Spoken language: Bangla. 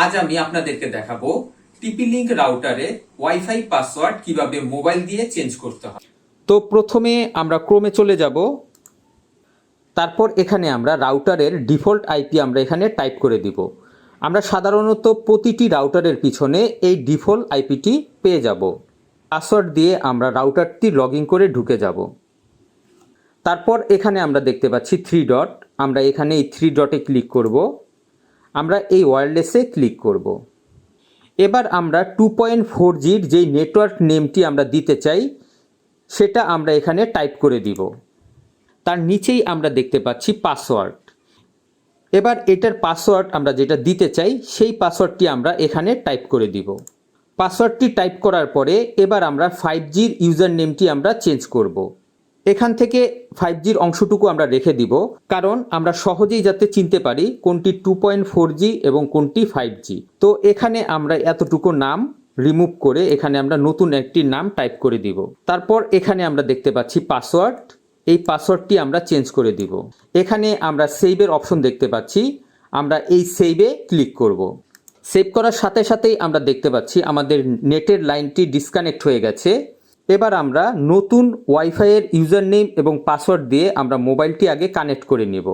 আজ আমি আপনাদেরকে দেখাবো টিপি লিংক রাউটারে ওয়াইফাই পাসওয়ার্ড কিভাবে মোবাইল দিয়ে চেঞ্জ করতে হয়। তো প্রথমে আমরা ক্রোমে চলে যাব। তারপর এখানে আমরা রাউটারের ডিফল্ট আইপি আমরা এখানে টাইপ করে দিব। আমরা সাধারণত প্রতিটি রাউটারের পিছনে এই ডিফল্ট আইপিটি পেয়ে যাব। পাসওয়ার্ড দিয়ে আমরা রাউটারটি লগ ইন করে ঢুকে যাব। তারপর এখানে আমরা দেখতে পাচ্ছি থ্রি ডট, আমরা এখানে এই থ্রি ডটে ক্লিক করব। আমরা এই ওয়্যারলেসে ক্লিক করব। এবার আমরা 2.4Gর যেই নেটওয়ার্ক নেমটি আমরা দিতে চাই সেটা আমরা এখানে টাইপ করে দিব। তার নিচেই আমরা দেখতে পাচ্ছি পাসওয়ার্ড। এবার এটার পাসওয়ার্ড আমরা যেটা দিতে চাই সেই পাসওয়ার্ডটি আমরা এখানে টাইপ করে দিব। পাসওয়ার্ডটি টাইপ করার পরে এবার আমরা 5Gর ইউজার নেমটি আমরা চেঞ্জ করব। এখান থেকে 5Gর অংশটুকু আমরা রেখে দিব, কারণ আমরা সহজেই যাতে চিনতে পারি কোনটি 2.4G এবং কোনটি 5G। তো এখানে আমরা এতটুকু নাম রিমুভ করে এখানে আমরা নতুন একটি নাম টাইপ করে দিব। তারপর এখানে আমরা দেখতে পাচ্ছি পাসওয়ার্ড, এই পাসওয়ার্ডটি আমরা চেঞ্জ করে দিব। এখানে আমরা সেভের অপশন দেখতে পাচ্ছি, আমরা এই সেভে ক্লিক করব। সেভ করার সাথে সাথেই আমরা দেখতে পাচ্ছি আমাদের নেটের লাইনটি ডিসকানেক্ট হয়ে গেছে। এবার আমরা নতুন ওয়াইফাইয়ের ইউজার নেম এবং পাসওয়ার্ড দিয়ে আমরা মোবাইলটি আগে কানেক্ট করে নেব।